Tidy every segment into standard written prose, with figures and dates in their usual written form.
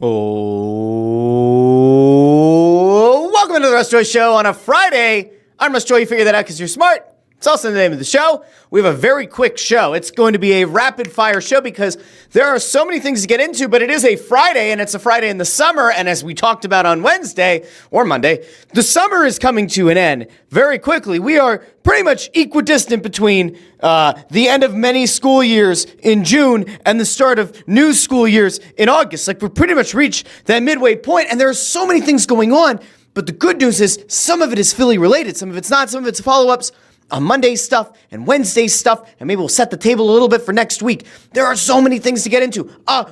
Oh, welcome to the Russ Joy Show on a Friday. I'm Russ Joy. You figured that out because you're smart. It's also the name of the show. We have a very quick show. It's going to be a rapid-fire show because there are so many things to get into, but it is a Friday, and it's a Friday in the summer, and as we talked about on Wednesday or Monday, the summer is coming to an end very quickly. We are pretty much equidistant between the end of many school years in June and the start of new school years in August. Like, we've pretty much reached that midway point, and there are so many things going on, but the good news is some of it is Philly-related, some of it's not, some of it's follow-ups on Monday's stuff and Wednesday's stuff, and maybe we'll set the table a little bit for next week. There are so many things to get into.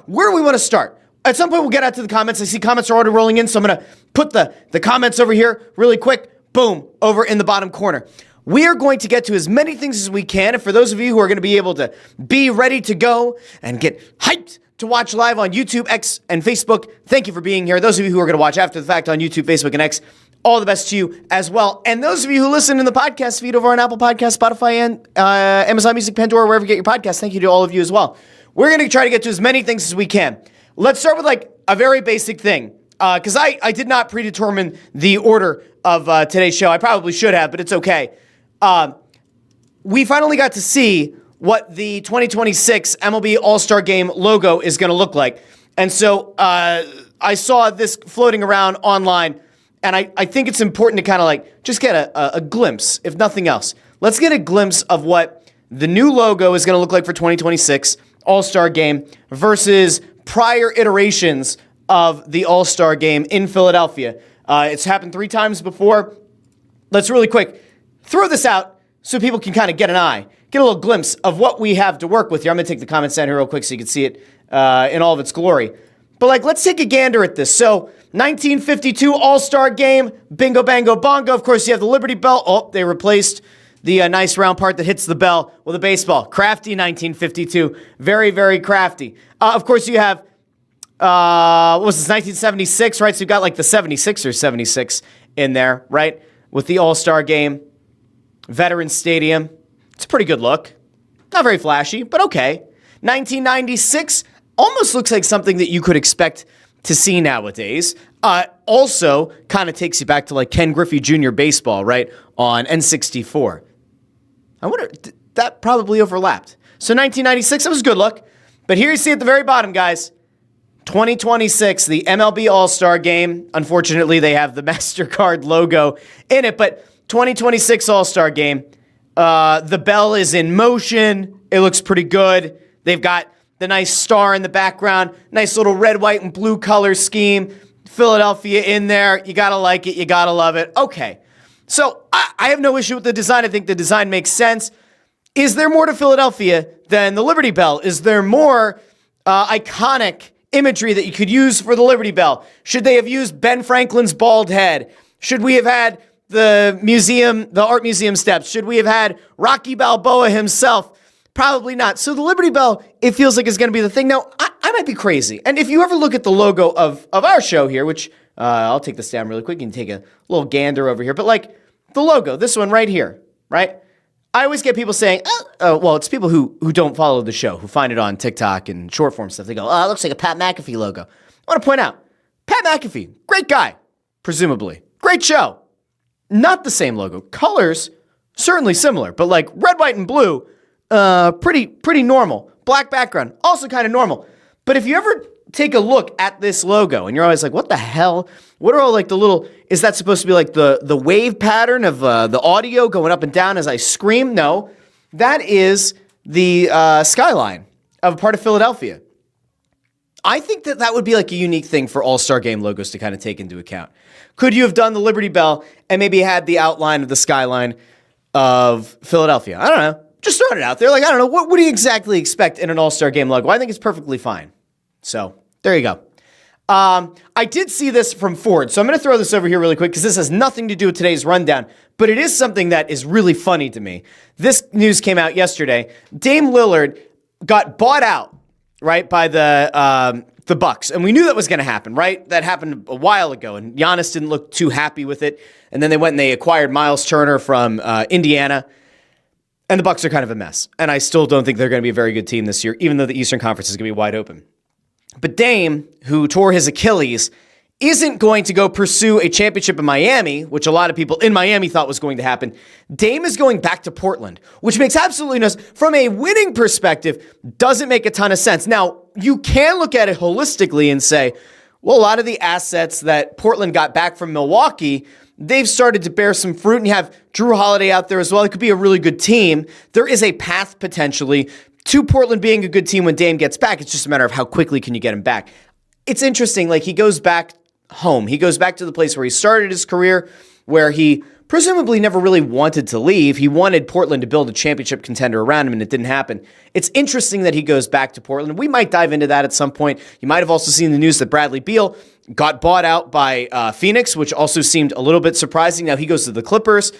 Where do we want to start? At some point, we'll get out to the comments. I see comments are already rolling in, so I'm going to put the comments over here really quick. Boom, over in the bottom corner. We are going to get to as many things as we can, and for those of you who are going to be able to be ready to go and get hyped to watch live on YouTube, X, and Facebook, thank you for being here. Those of you who are going to watch after the fact on YouTube, Facebook, and X, all the best to you as well. And those of you who listen in the podcast feed over on Apple Podcasts, Spotify, and Amazon Music, Pandora, wherever you get your podcasts, thank you to all of you as well. We're going to try to get to as many things as we can. Let's start with like a very basic thing, because I did not predetermine the order of today's show. I probably should have, but it's okay. We finally got to see what the 2026 MLB All-Star Game logo is going to look like. And so I saw this floating around online, and I think it's important to kind of like just get a glimpse, if nothing else. Let's get a glimpse of what the new logo is going to look like for 2026 All-Star Game versus prior iterations of the All-Star Game in Philadelphia. It's happened 3 times before. Let's really quick throw this out so people can kind of get a little glimpse of what we have to work with here. I'm going to take the comments down here real quick so you can see it in all of its glory. But like, let's take a gander at this. So 1952 All-Star Game, bingo, bango, bongo. Of course, you have the Liberty Bell. Oh, they replaced the nice round part that hits the bell with a baseball. Crafty 1952. Very, very crafty. Of course, you have, what was this, 1976, right? So you've got like the 76ers 76 in there, right? With the All-Star Game. Veterans Stadium. It's a pretty good look. Not very flashy, but okay. 1996 almost looks like something that you could expect to see nowadays. Also kind of takes you back to like Ken Griffey Jr. baseball, right? On N64. I wonder, that probably overlapped. So 1996, that was a good look. But here you see at the very bottom, guys, 2026, the MLB All-Star Game. Unfortunately, they have the MasterCard logo in it, but 2026 All-Star Game. The bell is in motion. It looks pretty good. They've got the nice star in the background, nice little red, white, and blue color scheme. Philadelphia in there. You gotta like it. You gotta love it. Okay. So I have no issue with the design. I think the design makes sense. Is there more to Philadelphia than the Liberty Bell? Is there more iconic imagery that you could use for the Liberty Bell? Should they have used Ben Franklin's bald head? Should we have had the museum, the art museum steps? Should we have had Rocky Balboa himself? Probably not. So the Liberty Bell, it feels like is going to be the thing. Now, I might be crazy. And if you ever look at the logo of our show here, which I'll take this down really quick. You can take a little gander over here. But like the logo, this one right here, right? I always get people saying, well, it's people who don't follow the show, who find it on TikTok and short form stuff. They go, it looks like a Pat McAfee logo. I want to point out, Pat McAfee, great guy, presumably. Great show. Not the same logo. Colors, certainly similar, but like red, white, and blue, pretty normal. Black background, also kind of normal. But if you ever take a look at this logo and you're always like, what the hell? What are all like the little, is that supposed to be like the wave pattern of the audio going up and down as I scream? No, that is the skyline of a part of Philadelphia. I think that would be like a unique thing for All-Star Game logos to kind of take into account. Could you have done the Liberty Bell and maybe had the outline of the skyline of Philadelphia? I don't know. Just throwing it out there. Like, I don't know. What do you exactly expect in an All-Star Game logo? I think it's perfectly fine. So, there you go. I did see this from Ford, so I'm going to throw this over here really quick because this has nothing to do with today's rundown, but it is something that is really funny to me. This news came out yesterday. Dame Lillard got bought out, right, by the Bucks, and we knew that was going to happen, right? That happened a while ago, and Giannis didn't look too happy with it, and then they went and they acquired Miles Turner from Indiana, and the Bucks are kind of a mess, and I still don't think they're going to be a very good team this year, even though the Eastern Conference is going to be wide open. But Dame, who tore his Achilles, isn't going to go pursue a championship in Miami, which a lot of people in Miami thought was going to happen. Dame is going back to Portland, which makes absolutely no sense. From a winning perspective, doesn't make a ton of sense. Now, you can look at it holistically and say, well, a lot of the assets that Portland got back from Milwaukee, they've started to bear some fruit, and you have Drew Holiday out there as well. It could be a really good team. There is a path potentially to Portland being a good team when Dame gets back. It's just a matter of how quickly can you get him back. It's interesting, like he goes back home. He goes back to the place where he started his career, where he presumably never really wanted to leave. He wanted Portland to build a championship contender around him, and it didn't happen. It's interesting that he goes back to Portland. We might dive into that at some point. You might have also seen the news that Bradley Beal got bought out by Phoenix, which also seemed a little bit surprising. Now he goes to the Clippers.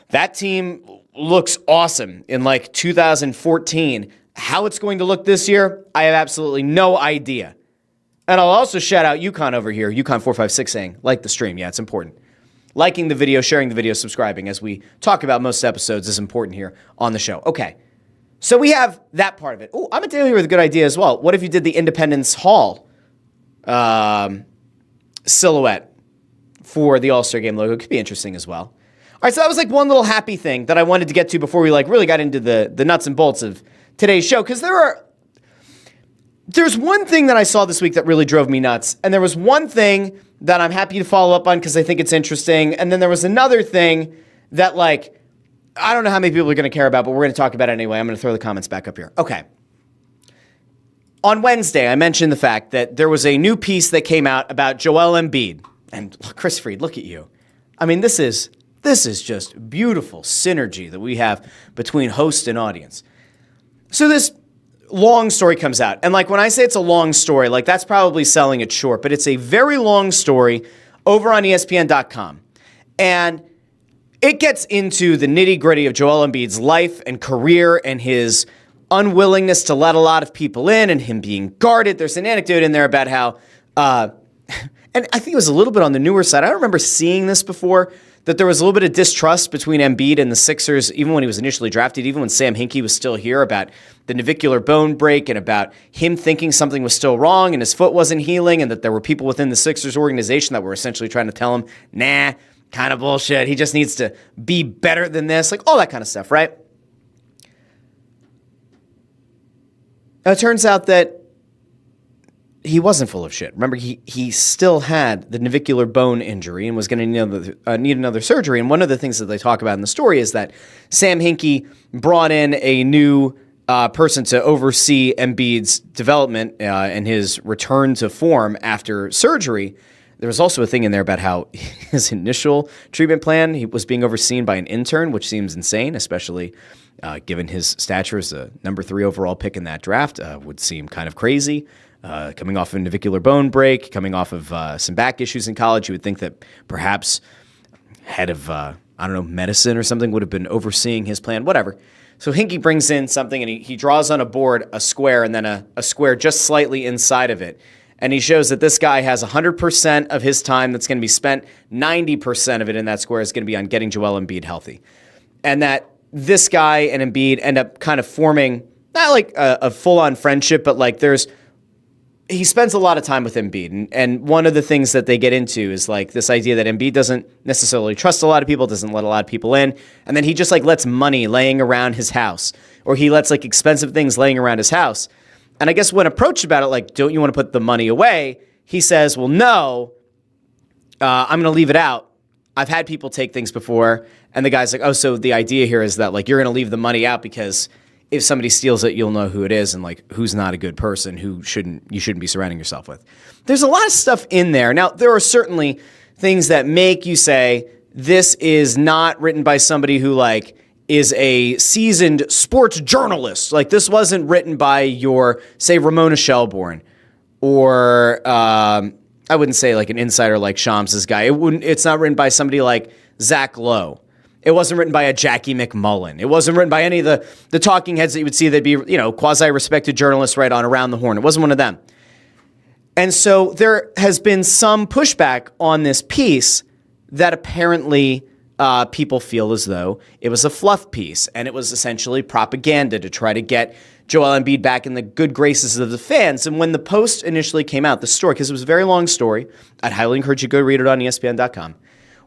That team looks awesome in like 2014. How it's going to look this year, I have absolutely no idea. And I'll also shout out UConn over here, UConn456 saying, like the stream. Yeah, it's important. Liking the video, sharing the video, subscribing, as we talk about most episodes, is important here on the show. Okay, so we have that part of it. Oh, I'm going to tell you with a good idea as well. What if you did the Independence Hall silhouette for the All-Star Game logo? It could be interesting as well. All right, so that was like one little happy thing that I wanted to get to before we like really got into the nuts and bolts of today's show, because there's one thing that I saw this week that really drove me nuts, and there was one thing that I'm happy to follow up on because I think it's interesting, and then there was another thing that, like, I don't know how many people are going to care about, but we're going to talk about it anyway. I'm going to throw the comments back up here. Okay. On Wednesday, I mentioned the fact that there was a new piece that came out about Joel Embiid. And Chris Fried, look at you. I mean, this is just beautiful synergy that we have between host and audience. So this long story comes out. And like when I say it's a long story, like that's probably selling it short, but it's a very long story over on ESPN.com. And it gets into the nitty-gritty of Joel Embiid's life and career and his unwillingness to let a lot of people in and him being guarded. There's an anecdote in there about how, and I think it was a little bit on the newer side. I don't remember seeing this before, that there was a little bit of distrust between Embiid and the Sixers, even when he was initially drafted, even when Sam Hinkie was still here, about the navicular bone break and about him thinking something was still wrong and his foot wasn't healing, and that there were people within the Sixers organization that were essentially trying to tell him, nah, kind of bullshit. He just needs to be better than this, like all that kind of stuff, right? Now, it turns out that he wasn't full of shit. Remember, he still had the navicular bone injury and was going to need another surgery. And one of the things that they talk about in the story is that Sam Hinkie brought in a new person to oversee Embiid's development and his return to form after surgery. There was also a thing in there about how his initial treatment plan, he was being overseen by an intern, which seems insane, especially given his stature as a number 3 overall pick in that draft, would seem kind of crazy. Coming off of a navicular bone break, coming off of some back issues in college, you would think that perhaps head of, medicine or something would have been overseeing his plan, whatever. So Hinkie brings in something and he draws on a board a square and then a square just slightly inside of it. And he shows that this guy has 100% of his time that's going to be spent, 90% of it in that square is going to be on getting Joel Embiid healthy. And that this guy and Embiid end up kind of forming, not like a full-on friendship, but like he spends a lot of time with Embiid. And one of the things that they get into is like this idea that Embiid doesn't necessarily trust a lot of people, doesn't let a lot of people in. And then he just like lets money laying around his house, or he lets like expensive things laying around his house. And I guess when approached about it, like, don't you want to put the money away? He says, well, no, I'm going to leave it out. I've had people take things before. And the guy's like, oh, so the idea here is that like you're going to leave the money out because if somebody steals it, you'll know who it is and like who's not a good person, you shouldn't be surrounding yourself with. There's a lot of stuff in there. Now, there are certainly things that make you say this is not written by somebody who like is a seasoned sports journalist. Like this wasn't written by your, say, Ramona Shelbourne, or I wouldn't say like an insider like Shams' guy. It's not written by somebody like Zach Lowe. It wasn't written by a Jackie McMullen. It wasn't written by any of the talking heads that you would see that'd be, quasi-respected journalists right on around the horn. It wasn't one of them. And so there has been some pushback on this piece that apparently people feel as though it was a fluff piece and it was essentially propaganda to try to get Joel Embiid back in the good graces of the fans. And when the post initially came out, the story, because it was a very long story, I'd highly encourage you to go read it on ESPN.com.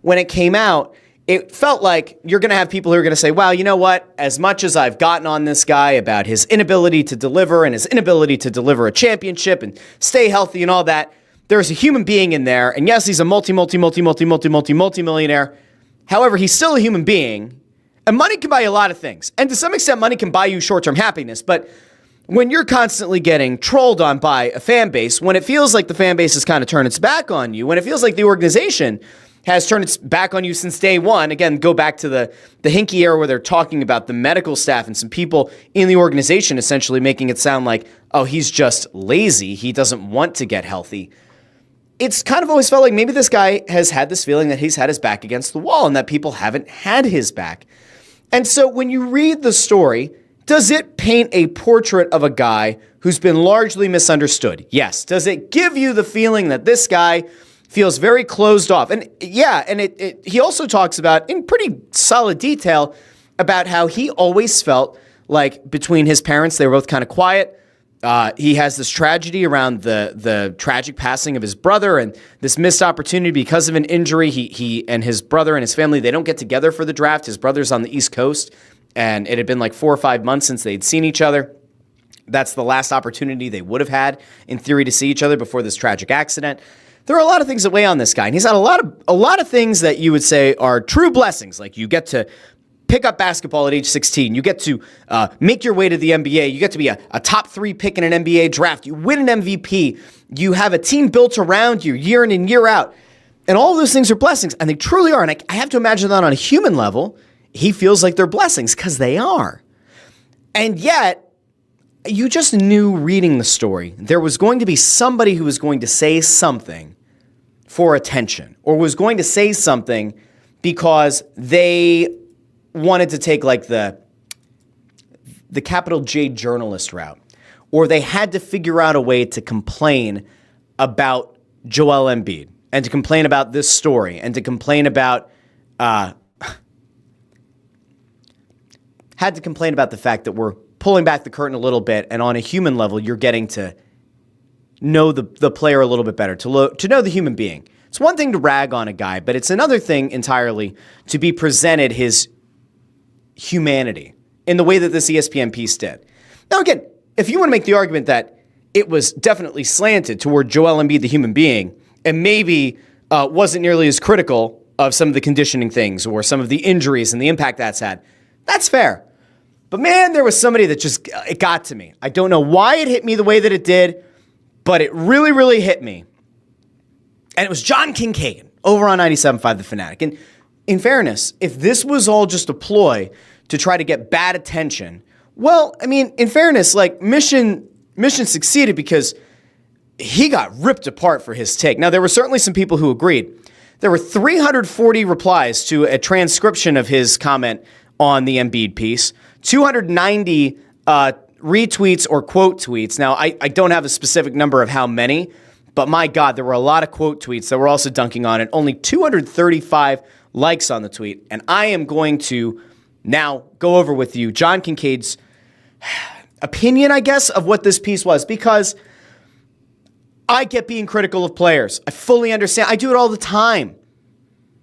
When it came out, it felt like you're going to have people who are going to say, wow, you know what? As much as I've gotten on this guy about his inability to deliver and his inability to deliver a championship and stay healthy and all that, there's a human being in there. And yes, he's a multi-millionaire. However, he's still a human being. And money can buy you a lot of things. And to some extent, money can buy you short-term happiness. But when you're constantly getting trolled on by a fan base, when it feels like the fan base has kind of turned its back on you, when it feels like the organization has turned its back on you since day one, again, go back to the Hinkie era where they're talking about the medical staff and some people in the organization essentially making it sound like, oh, he's just lazy. He doesn't want to get healthy. It's kind of always felt like maybe this guy has had this feeling that he's had his back against the wall and that people haven't had his back. And so when you read the story, does it paint a portrait of a guy who's been largely misunderstood? Yes. Does it give you the feeling that this guy feels very closed off? And yeah, and he also talks about, in pretty solid detail, about how he always felt like between his parents, they were both kind of quiet. He has this tragedy around the tragic passing of his brother and this missed opportunity because of an injury. He and his brother and his family, they don't get together for the draft. His brother's on the East Coast, and it had been like 4 or 5 months since they'd seen each other. That's the last opportunity they would have had, in theory, to see each other before this tragic accident. There are a lot of things that weigh on this guy, and he's had a lot of things that you would say are true blessings, like you get to pick up basketball at age 16. You get to make your way to the NBA. You get to be a top 3 pick in an NBA draft. You win an MVP. You have a team built around you year in and year out. And all of those things are blessings, and they truly are. And I have to imagine that on a human level, he feels like they're blessings because they are. And yet, you just knew reading the story, there was going to be somebody who was going to say something for attention, or was going to say something because they wanted to take like the capital J journalist route, or they had to figure out a way to complain about Joel Embiid and to complain about this story and to complain about had to complain about the fact that we're pulling back the curtain a little bit, and on a human level, you're getting to know the player a little bit better, to know the human being. It's one thing to rag on a guy, but it's another thing entirely to be presented his humanity in the way that this ESPN piece did. Now, again, if you want to make the argument that it was definitely slanted toward Joel Embiid, the human being, and maybe wasn't nearly as critical of some of the conditioning things or some of the injuries and the impact that's had, that's fair. But man, there was somebody that just, it got to me. I don't know why it hit me the way that it did, but it really, really hit me. And it was John Kincade over on 97.5 The Fanatic. And in fairness, if this was all just a ploy to try to get bad attention, well, I mean, in fairness, like mission succeeded because he got ripped apart for his take. Now, there were certainly some people who agreed. There were 340 replies to a transcription of his comment on the Embiid piece, 290 retweets or quote tweets. Now, I don't have a specific number of how many, but my God, there were a lot of quote tweets that were also dunking on it. Only 235 likes on the tweet. And I am going to now go over with you John Kincaid's opinion, I guess, of what this piece was, because I get being critical of players. I fully understand. I do it all the time.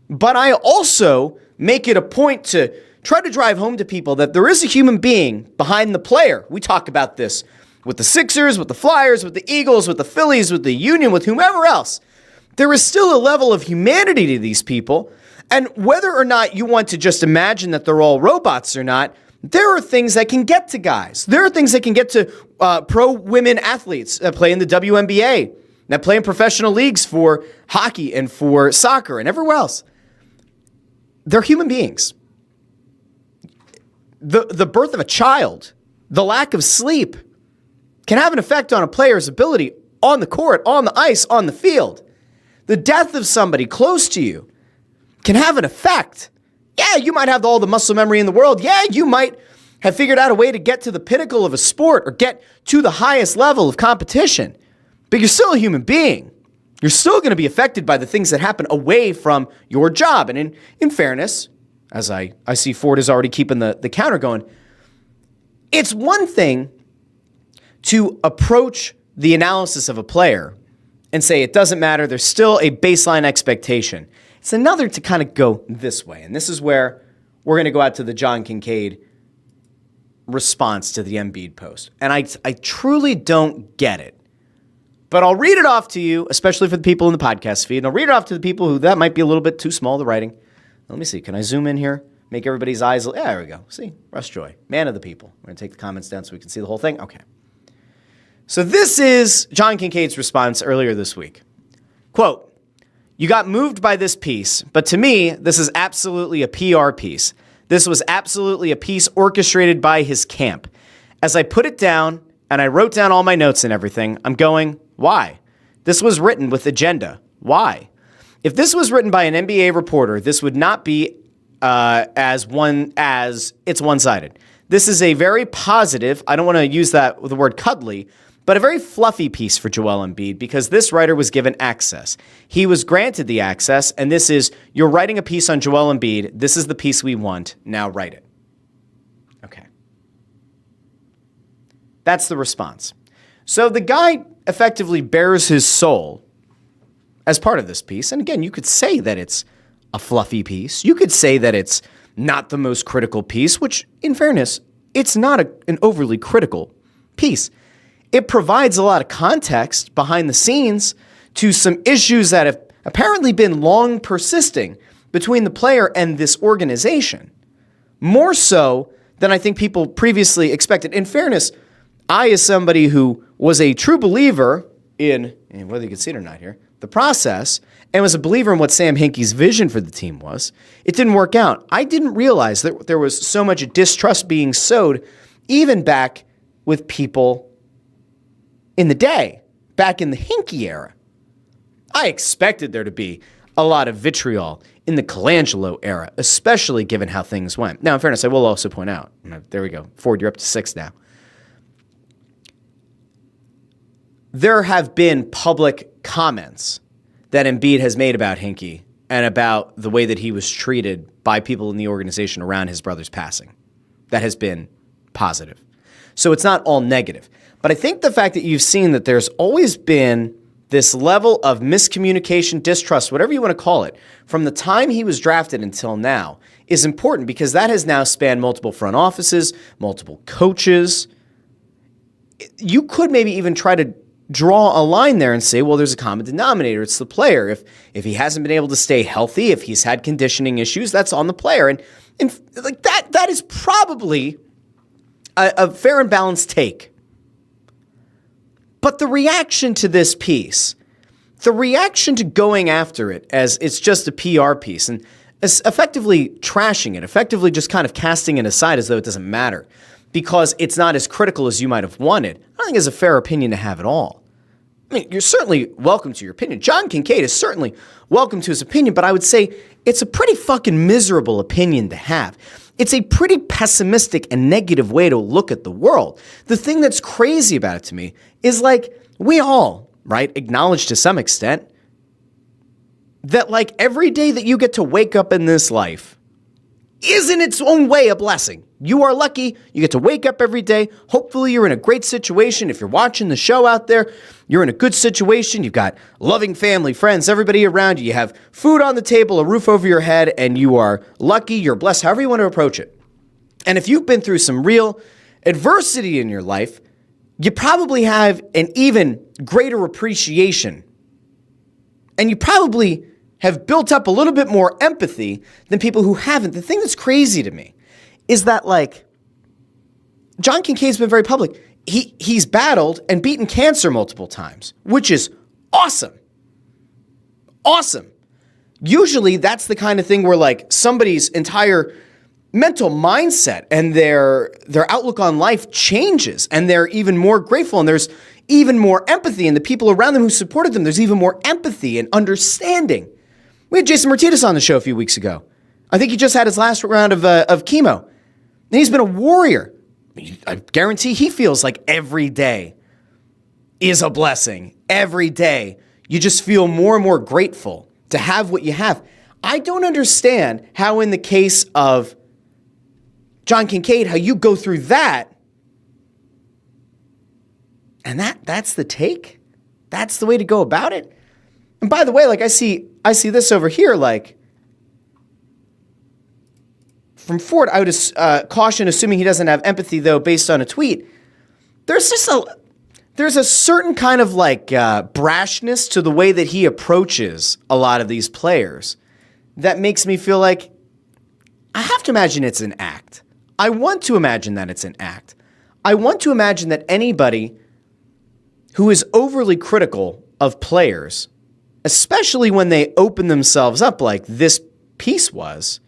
But I also make it a point to try to drive home to people that there is a human being behind the player. We talk about this with the Sixers, with the Flyers, with the Eagles, with the Phillies, with the Union, with whomever else. There is still a level of humanity to these people. And whether or not you want to just imagine that they're all robots or not, there are things that can get to guys. There are things that can get to pro women athletes that play in the WNBA, that play in professional leagues for hockey and for soccer and everywhere else. They're human beings. The birth of a child, the lack of sleep, can have an effect on a player's ability on the court, on the ice, on the field. The death of somebody close to you can have an effect. Yeah, you might have all the muscle memory in the world. Yeah, you might have figured out a way to get to the pinnacle of a sport or get to the highest level of competition. But you're still a human being. You're still going to be affected by the things that happen away from your job. And in fairness, as I see Ford is already keeping the counter going, it's one thing to approach the analysis of a player and say it doesn't matter, there's still a baseline expectation. It's another to kind of go this way. And this is where we're going to go out to the John Kincade response to the Embiid post. And I truly don't get it. But I'll read it off to you, especially for the people in the podcast feed. And I'll read it off to the people who that might be a little bit too small, the writing. Let me see. Can I zoom in here? Make everybody's eyes. Yeah, there we go. See? Russ Joy, man of the people. We're going to take the comments down so we can see the whole thing. Okay. So this is John Kincade's response earlier this week. Quote, "You got moved by this piece, but to me, this is absolutely a PR piece. This was absolutely a piece orchestrated by his camp. As I put it down and I wrote down all my notes and everything, I'm going, why? This was written with agenda. Why? If this was written by an NBA reporter, this would not be as it's one-sided. This is a very positive, I don't want to use the word cuddly, but a very fluffy piece for Joel Embiid because this writer was given access. He was granted the access, and this is, you're writing a piece on Joel Embiid. This is the piece we want. Now write it." Okay. That's the response. So the guy effectively bears his soul as part of this piece. And again, you could say that it's a fluffy piece. You could say that it's not the most critical piece, which, in fairness, it's not an overly critical piece. It provides a lot of context behind the scenes to some issues that have apparently been long persisting between the player and this organization. More so than I think people previously expected. In fairness, I, as somebody who was a true believer in whether you can see it or not here, the process, and was a believer in what Sam Hinkie's vision for the team was, it didn't work out. I didn't realize that there was so much distrust being sowed even back with people in the day, back in the Hinkie era. I expected there to be a lot of vitriol in the Colangelo era, especially given how things went. Now, in fairness, I will also point out, there we go, Ford, you're up to 6 now. There have been public comments that Embiid has made about Hinkie and about the way that he was treated by people in the organization around his brother's passing. That has been positive. So it's not all negative. But I think the fact that you've seen that there's always been this level of miscommunication, distrust, whatever you want to call it, from the time he was drafted until now is important because that has now spanned multiple front offices, multiple coaches. You could maybe even try to draw a line there and say, well, there's a common denominator. It's the player. If he hasn't been able to stay healthy, if he's had conditioning issues, that's on the player. And like that is probably a fair and balanced take. But the reaction to this piece, the reaction to going after it as it's just a PR piece and effectively trashing it, effectively just kind of casting it aside as though it doesn't matter because it's not as critical as you might have wanted, I don't think is a fair opinion to have at all. I mean, you're certainly welcome to your opinion. John Kincade is certainly welcome to his opinion, but I would say it's a pretty fucking miserable opinion to have. It's a pretty pessimistic and negative way to look at the world. The thing that's crazy about it to me is like we all, right, acknowledge to some extent that like every day that you get to wake up in this life is in its own way a blessing. You are lucky. You get to wake up every day. Hopefully you're in a great situation. If you're watching the show out there, you're in a good situation. You've got loving family, friends, everybody around you. You have food on the table, a roof over your head, and you are lucky. You're blessed, however you want to approach it. And if you've been through some real adversity in your life, you probably have an even greater appreciation. And you probably have built up a little bit more empathy than people who haven't. The thing that's crazy to me is that, like, John Kincade's been very public. He's battled and beaten cancer multiple times, which is awesome. Awesome. Usually that's the kind of thing where, like, somebody's entire mental mindset and their outlook on life changes, and they're even more grateful, and there's even more empathy, and the people around them who supported them, there's even more empathy and understanding. We had Jason Martinez on the show a few weeks ago. I think he just had his last round of chemo. And he's been a warrior. I guarantee he feels like every day is a blessing. Every day. You just feel more and more grateful to have what you have. I don't understand how in the case of John Kincade, how you go through that And that's the take? That's the way to go about it? And by the way, like I see this over here, like from Ford, I would caution assuming he doesn't have empathy, though, based on a tweet. There's a certain kind of like brashness to the way that he approaches a lot of these players that makes me feel like I have to imagine it's an act. I want to imagine that it's an act. I want to imagine that anybody who is overly critical of players, especially when they open themselves up like this piece was,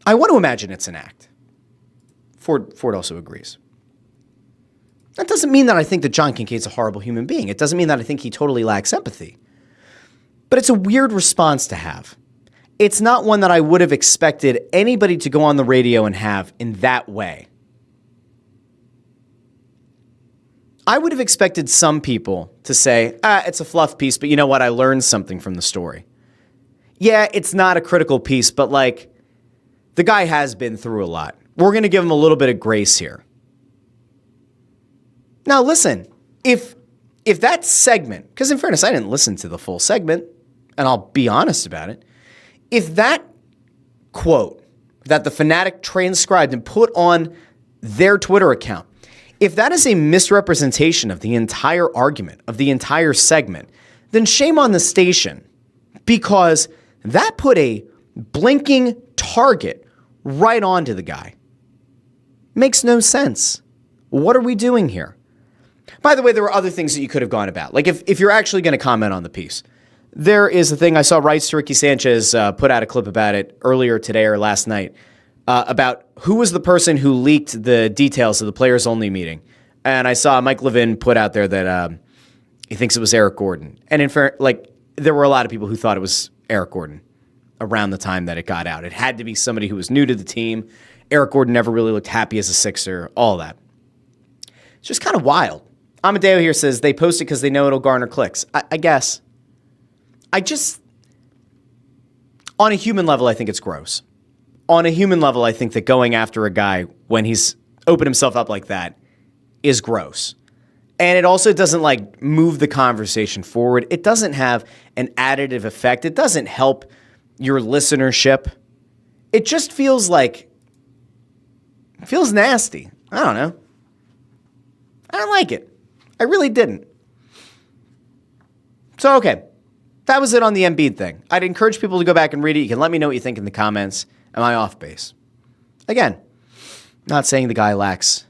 I want to imagine it's an act. Ford also agrees. That doesn't mean that I think that John Kincaid's a horrible human being. It doesn't mean that I think he totally lacks empathy. But it's a weird response to have. It's not one that I would have expected anybody to go on the radio and have in that way. I would have expected some people to say, it's a fluff piece, but you know what? I learned something from the story. Yeah, it's not a critical piece, but like, the guy has been through a lot. We're going to give him a little bit of grace here. Now, listen, if that segment, because in fairness, I didn't listen to the full segment, and I'll be honest about it. If that quote that the Fanatic transcribed and put on their Twitter account, if that is a misrepresentation of the entire argument, of the entire segment, then shame on the station, because that put a blinking target right onto the guy. Makes no sense. What are we doing here? By the way, there were other things that you could have gone about. Like if you're actually going to comment on the piece, there is a thing I saw Rights to Ricky Sanchez put out a clip about it earlier today or last night about who was the person who leaked the details of the players only meeting. And I saw Mike Levin put out there that he thinks it was Eric Gordon. And in fair, like there were a lot of people who thought it was Eric Gordon around the time that it got out. It had to be somebody who was new to the team. Eric Gordon never really looked happy as a Sixer, all that. It's just kind of wild. Amadeo here says they post it because they know it'll garner clicks. I guess. On a human level, I think it's gross. On a human level, I think that going after a guy when he's opened himself up like that is gross. And it also doesn't like move the conversation forward. It doesn't have an additive effect. It doesn't help your listenership. It just feels nasty. I don't know. I don't like it. I really didn't. So, okay. That was it on the Embiid thing. I'd encourage people to go back and read it. You can let me know what you think in the comments. Am I off base? Again, not saying the guy lacks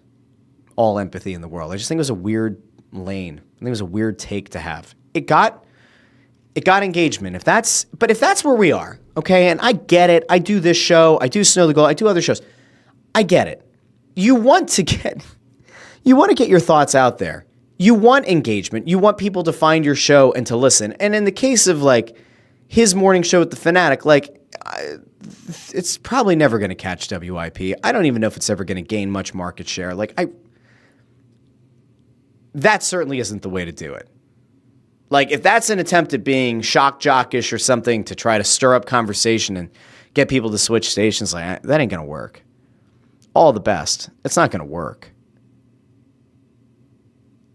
all empathy in the world. I just think it was a weird lane. I think it was a weird take to have. It got engagement. But if that's where we are, okay, and I get it. I do this show. I do Snow the Goal. I do other shows. I get it. You want to get your thoughts out there. You want engagement. You want people to find your show and to listen. And in the case of like his morning show with the Fanatic, like it's probably never going to catch WIP. I don't even know if it's ever going to gain much market share. That certainly isn't the way to do it. Like if that's an attempt at being shock jockish or something to try to stir up conversation and get people to switch stations, like that ain't going to work. All the best. It's not going to work.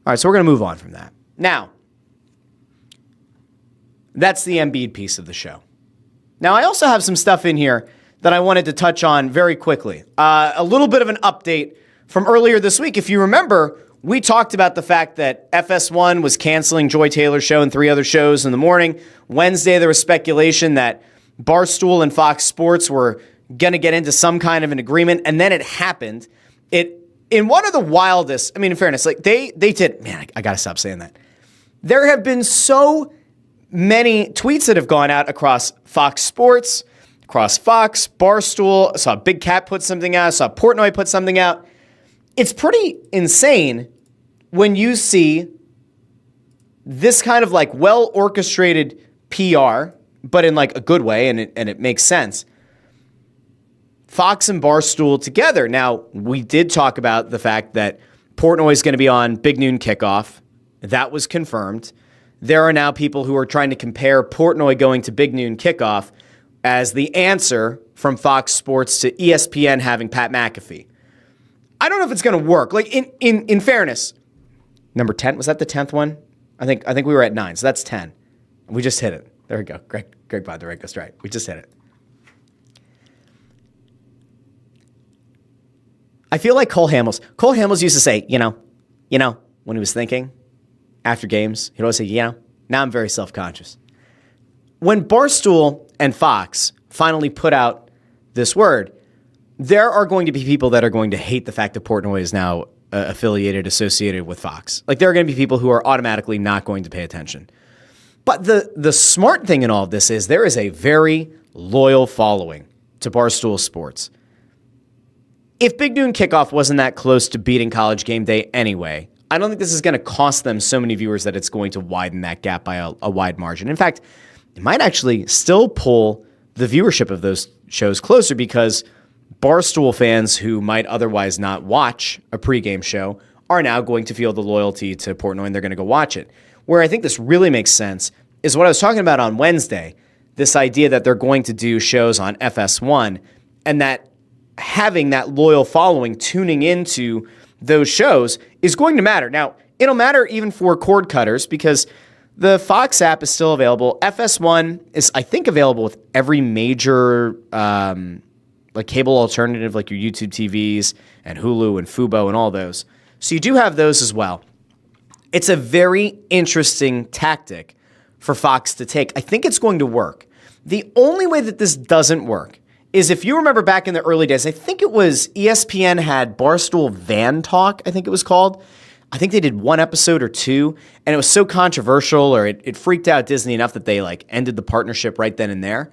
All right, so we're going to move on from that. Now, that's the Embiid piece of the show. Now, I also have some stuff in here that I wanted to touch on very quickly. A little bit of an update from earlier this week. If you remember, we talked about the fact that FS1 was canceling Joy Taylor's show and 3 other shows in the morning. Wednesday, there was speculation that Barstool and Fox Sports were going to get into some kind of an agreement, and then it happened. In one of the wildest, I mean, in fairness, like they did, man, I got to stop saying that. There have been so many tweets that have gone out across Fox Sports, across Fox, Barstool. I saw Big Cat put something out. I saw Portnoy put something out. It's pretty insane when you see this kind of like well-orchestrated PR, but in like a good way, and it makes sense. Fox and Barstool together. Now, we did talk about the fact that Portnoy is going to be on Big Noon Kickoff. That was confirmed. There are now people who are trying to compare Portnoy going to Big Noon Kickoff as the answer from Fox Sports to ESPN having Pat McAfee. I don't know if it's going to work. Like in fairness, number 10, was that the 10th one? I think we were at 9, so that's 10. We just hit it. There we go. Greg by the right goes right. We just hit it. I feel like Cole Hamels used to say, you know, when he was thinking after games, he'd always say, now I'm very self-conscious. When Barstool and Fox finally put out this word, there are going to be people that are going to hate the fact that Portnoy is now associated with Fox. Like, there are going to be people who are automatically not going to pay attention. But the smart thing in all of this is there is a very loyal following to Barstool Sports. If Big Noon Kickoff wasn't that close to beating College Game Day anyway, I don't think this is going to cost them so many viewers that it's going to widen that gap by a wide margin. In fact, it might actually still pull the viewership of those shows closer because Barstool fans who might otherwise not watch a pregame show are now going to feel the loyalty to Portnoy and they're going to go watch it. Where I think this really makes sense is what I was talking about on Wednesday, this idea that they're going to do shows on FS1 and that having that loyal following tuning into those shows is going to matter. Now, it'll matter even for cord cutters because the Fox app is still available. FS1 is, I think, available with every major like cable alternative, like your YouTube TVs and Hulu and Fubo and all those. So you do have those as well. It's a very interesting tactic for Fox to take. I think it's going to work. The only way that this doesn't work is if you remember back in the early days, I think it was ESPN had Barstool Van Talk, I think it was called. I think they did one episode or two, and it was so controversial or it freaked out Disney enough that they like ended the partnership right then and there.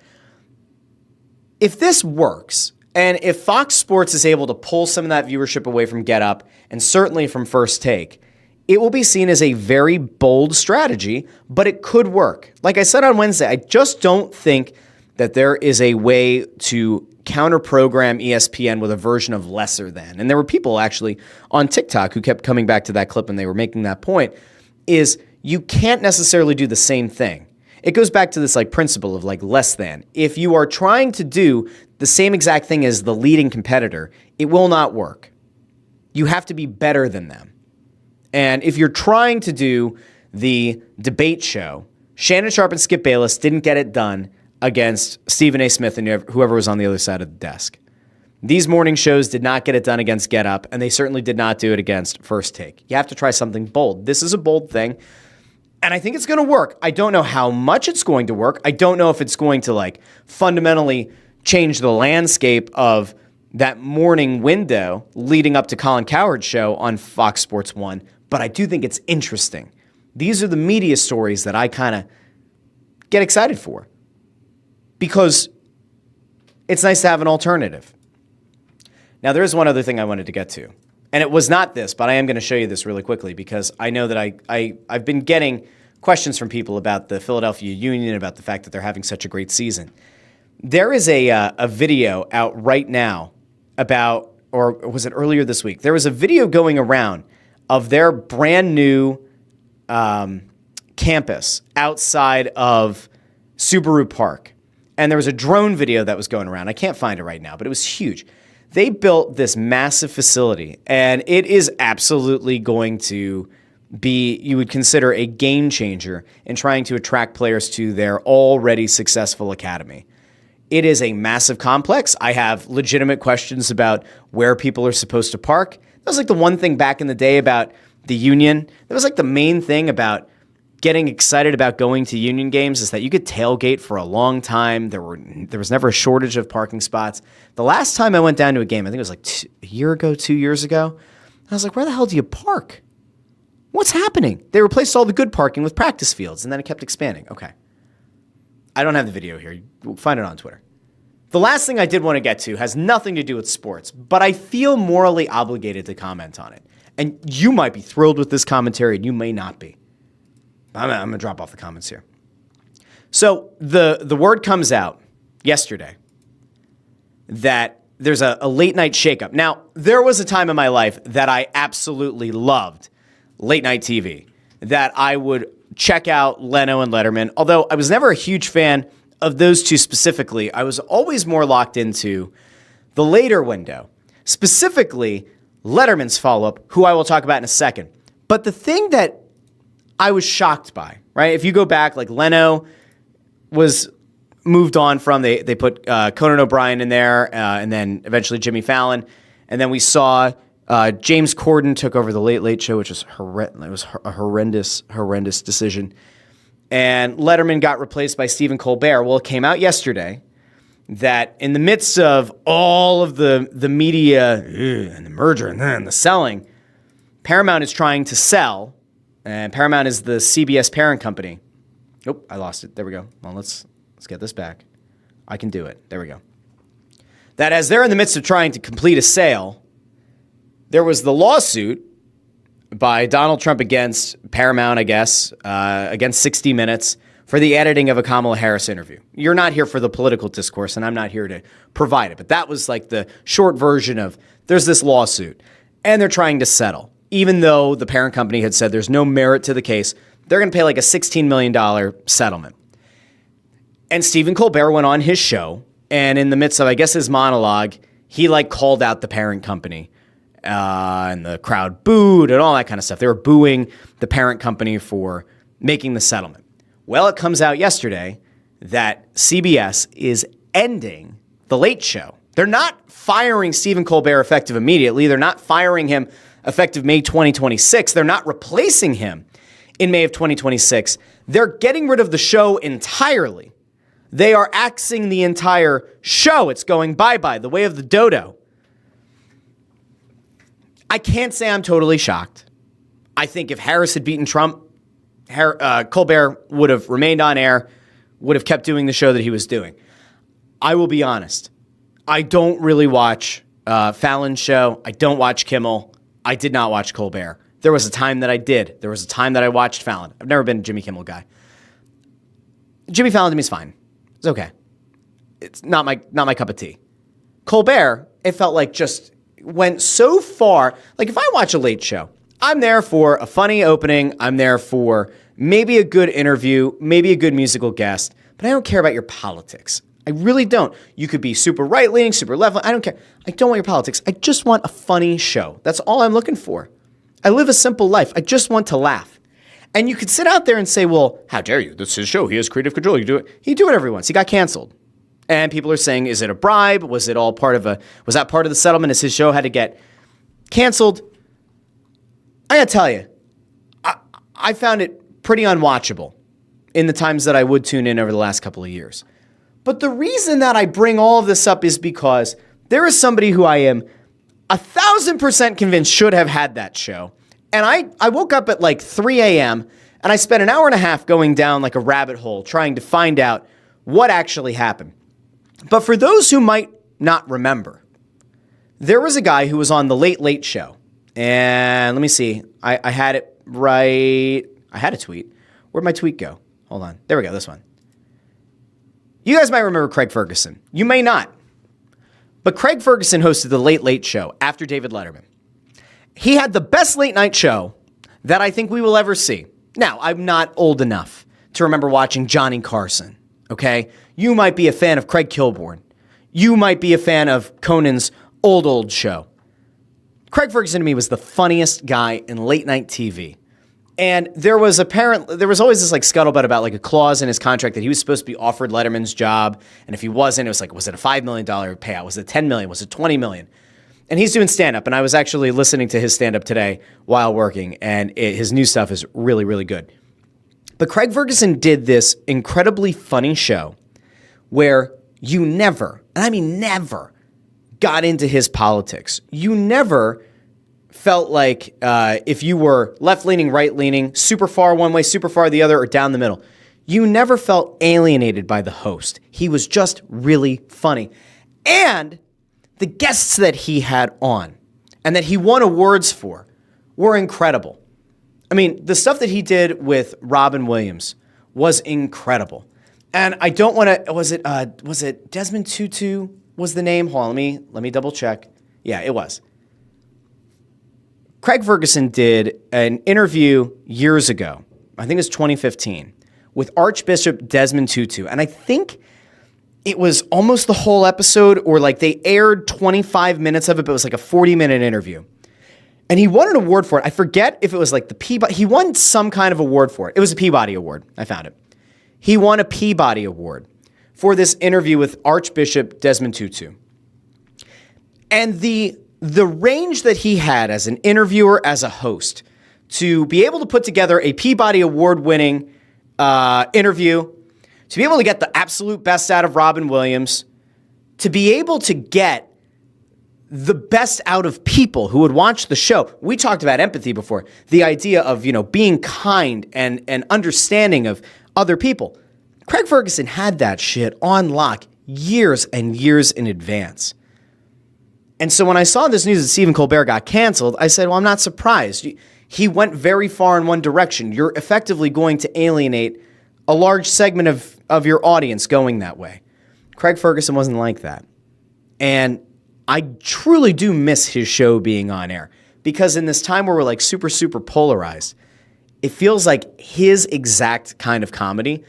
If this works, and if Fox Sports is able to pull some of that viewership away from Get Up, and certainly from First Take, it will be seen as a very bold strategy, but it could work. Like I said on Wednesday, I just don't think that there is a way to counter-program ESPN with a version of lesser than. And there were people actually on TikTok who kept coming back to that clip and they were making that point, is you can't necessarily do the same thing. It goes back to this like principle of like less than. If you are trying to do the same exact thing as the leading competitor, it will not work. You have to be better than them. And if you're trying to do the debate show, Shannon Sharp and Skip Bayless didn't get it done against Stephen A. Smith and whoever was on the other side of the desk. These morning shows did not get it done against Get Up, and they certainly did not do it against First Take. You have to try something bold. This is a bold thing, and I think it's going to work. I don't know how much it's going to work. I don't know if it's going to like fundamentally change the landscape of that morning window leading up to Colin Cowherd's show on Fox Sports 1, but I do think it's interesting. These are the media stories that I kind of get excited for because it's nice to have an alternative. Now, there is one other thing I wanted to get to, and it was not this, but I am going to show you this really quickly because I know that I've been getting questions from people about the Philadelphia Union, about the fact that they're having such a great season. There is a video out right now about, or was it earlier this week? There was a video going around of their brand new campus outside of Subaru Park. And there was a drone video that was going around. I can't find it right now, but it was huge. They built this massive facility, and it is absolutely going to be, you would consider, a game changer in trying to attract players to their already successful academy. It is a massive complex. I have legitimate questions about where people are supposed to park. That was like the one thing back in the day about the Union. That was like the main thing about getting excited about going to Union games is that you could tailgate for a long time. There was never a shortage of parking spots. The last time I went down to a game, I think it was like a year ago, 2 years ago, I was like, where the hell do you park? What's happening? They replaced all the good parking with practice fields, and then it kept expanding. Okay. I don't have the video here. You'll find it on Twitter. The last thing I did want to get to has nothing to do with sports, but I feel morally obligated to comment on it. And you might be thrilled with this commentary, and you may not be. I'm going to drop off the comments here. So the word comes out yesterday that there's a late night shakeup. Now, there was a time in my life that I absolutely loved late night TV, that I would check out Leno and Letterman. Although I was never a huge fan of those two specifically, I was always more locked into the later window. Specifically, Letterman's follow-up, who I will talk about in a second. But the thing that I was shocked by, right? If you go back, like Leno was moved on from, they put Conan O'Brien in there, and then eventually Jimmy Fallon. And then we saw James Corden took over the Late Late Show, which was a horrendous decision. And Letterman got replaced by Stephen Colbert. Well, it came out yesterday that in the midst of all of the media and the merger and then the selling, Paramount is trying to sell, and Paramount is the CBS parent company. Oh, I lost it. There we go. Well, let's get this back. I can do it. There we go. That as they're in the midst of trying to complete a sale, there was the lawsuit by Donald Trump against Paramount, I guess, against 60 Minutes for the editing of a Kamala Harris interview. You're not here for the political discourse, and I'm not here to provide it. But that was like the short version of there's this lawsuit, and they're trying to settle. Even though the parent company had said there's no merit to the case, they're going to pay like a $16 million settlement. And Stephen Colbert went on his show, and in the midst of, I guess, his monologue, he like called out the parent company. And the crowd booed and all that kind of stuff. They were booing the parent company for making the settlement. Well, it comes out yesterday that CBS is ending The Late Show. They're not firing Stephen Colbert effective immediately. They're not firing him effective May 2026. They're not replacing him in May of 2026. They're getting rid of the show entirely. They are axing the entire show. It's going bye-bye, the way of the dodo. I can't say I'm totally shocked. I think if Harris had beaten Trump, Colbert would have remained on air, would have kept doing the show that he was doing. I will be honest. I don't really watch Fallon's show. I don't watch Kimmel. I did not watch Colbert. There was a time that I did. There was a time that I watched Fallon. I've never been a Jimmy Kimmel guy. Jimmy Fallon to me is fine. It's okay. It's not my cup of tea. Colbert, it felt like just went so far. Like if I watch a Late Show, I'm there for a funny opening. I'm there for maybe a good interview, maybe a good musical guest, but I don't care about your politics. I really don't. You could be super right-leaning, super left-leaning. I don't care. I don't want your politics. I just want a funny show. That's all I'm looking for. I live a simple life. I just want to laugh. And you could sit out there and say, well, how dare you? This is his show. He has creative control. You do it. He'd do it every once. He got canceled. And people are saying, is it a bribe? Was that part of the settlement as his show had to get canceled? I gotta tell you, I found it pretty unwatchable in the times that I would tune in over the last couple of years. But the reason that I bring all of this up is because there is somebody who I am 1,000% convinced should have had that show. And I woke up at like 3 a.m. and I spent an hour and a half going down like a rabbit hole trying to find out what actually happened. But for those who might not remember, there was a guy who was on The Late Late Show. And let me see. I had it right. I had a tweet. Where'd my tweet go? Hold on. There we go. This one. You guys might remember Craig Ferguson. You may not. But Craig Ferguson hosted The Late Late Show after David Letterman. He had the best late night show that I think we will ever see. Now, I'm not old enough to remember watching Johnny Carson. Okay? You might be a fan of Craig Kilborn. You might be a fan of Conan's old show. Craig Ferguson to me was the funniest guy in late night TV. And there was always this like scuttlebutt about like a clause in his contract that he was supposed to be offered Letterman's job. And if he wasn't, it was like, was it a $5 million payout? Was it $10 million? Was it $20 million? And he's doing stand-up. And I was actually listening to his stand-up today while working. And his new stuff is really, really good. But Craig Ferguson did this incredibly funny show where you never, and I mean never, got into his politics. You never felt like if you were left-leaning, right-leaning, super far one way, super far the other, or down the middle, you never felt alienated by the host. He was just really funny. And the guests that he had on and that he won awards for were incredible. I mean, the stuff that he did with Robin Williams was incredible. And I don't want to, was it Desmond Tutu was the name? Hold on, let me double check. Yeah, it was. Craig Ferguson did an interview years ago, I think it was 2015, with Archbishop Desmond Tutu. And I think it was almost the whole episode, or like they aired 25 minutes of it, but it was like a 40-minute interview. And he won an award for it. I forget if it was like the Peabody. He won some kind of award for it. It was a Peabody Award. I found it. He won a Peabody Award for this interview with Archbishop Desmond Tutu. And the range that he had as an interviewer, as a host, to be able to put together a Peabody Award-winning interview, to be able to get the absolute best out of Robin Williams, to be able to get the best out of people who would watch the show. We talked about empathy before. The idea of, being kind and understanding of other people. Craig Ferguson had that shit on lock years and years in advance. And so when I saw this news that Stephen Colbert got canceled, I said, well, I'm not surprised. He went very far in one direction. You're effectively going to alienate a large segment of your audience going that way. Craig Ferguson wasn't like that. And I truly do miss his show being on air, because in this time where we're like super, super polarized, it feels like his exact kind of comedy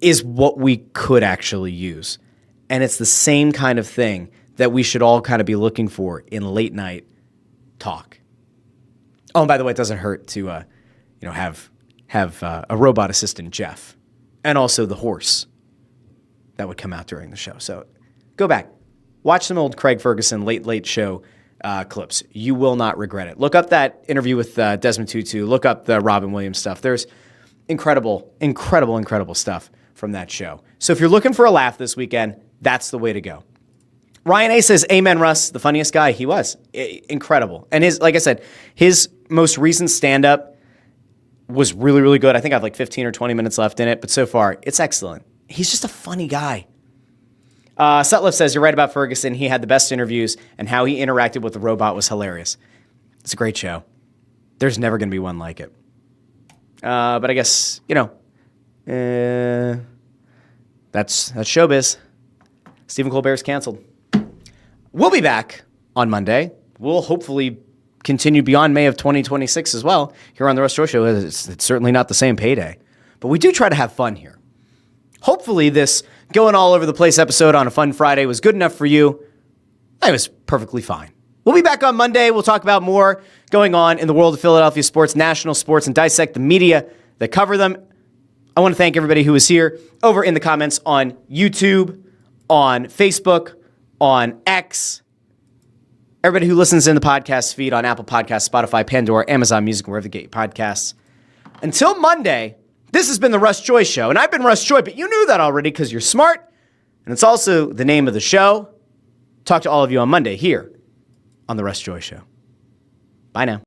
is what we could actually use. And it's the same kind of thing that we should all kind of be looking for in late night talk. Oh, and by the way, it doesn't hurt to, have a robot assistant, Jeff, and also the horse that would come out during the show. So go back. Watch some old Craig Ferguson late show clips. You will not regret it. Look up that interview with Desmond Tutu. Look up the Robin Williams stuff. There's incredible stuff from that show. So if you're looking for a laugh this weekend, that's the way to go. Ryan A says, amen, Russ, the funniest guy. He was. Incredible. And like I said, his most recent stand-up was really, really good. I think I have like 15 or 20 minutes left in it, but so far, it's excellent. He's just a funny guy. Sutliff says, you're right about Ferguson. He had the best interviews, and how he interacted with the robot was hilarious. It's a great show. There's never going to be one like it. But I guess, that's showbiz. Stephen Colbert's canceled. We'll be back on Monday. We'll hopefully continue beyond May of 2026 as well here on the Russ Joy Show. It's certainly not the same payday, but we do try to have fun here. Hopefully this going all over the place episode on a fun Friday was good enough for you. It was perfectly fine. We'll be back on Monday. We'll talk about more going on in the world of Philadelphia sports, national sports, and dissect the media that cover them. I want to thank everybody who is here over in the comments on YouTube, on Facebook, on X, everybody who listens in the podcast feed on Apple Podcasts, Spotify, Pandora, Amazon Music, wherever you get your podcasts. Until Monday, this has been the Russ Joy Show, and I've been Russ Joy, but you knew that already because you're smart, and it's also the name of the show. Talk to all of you on Monday here on the Russ Joy Show. Bye now.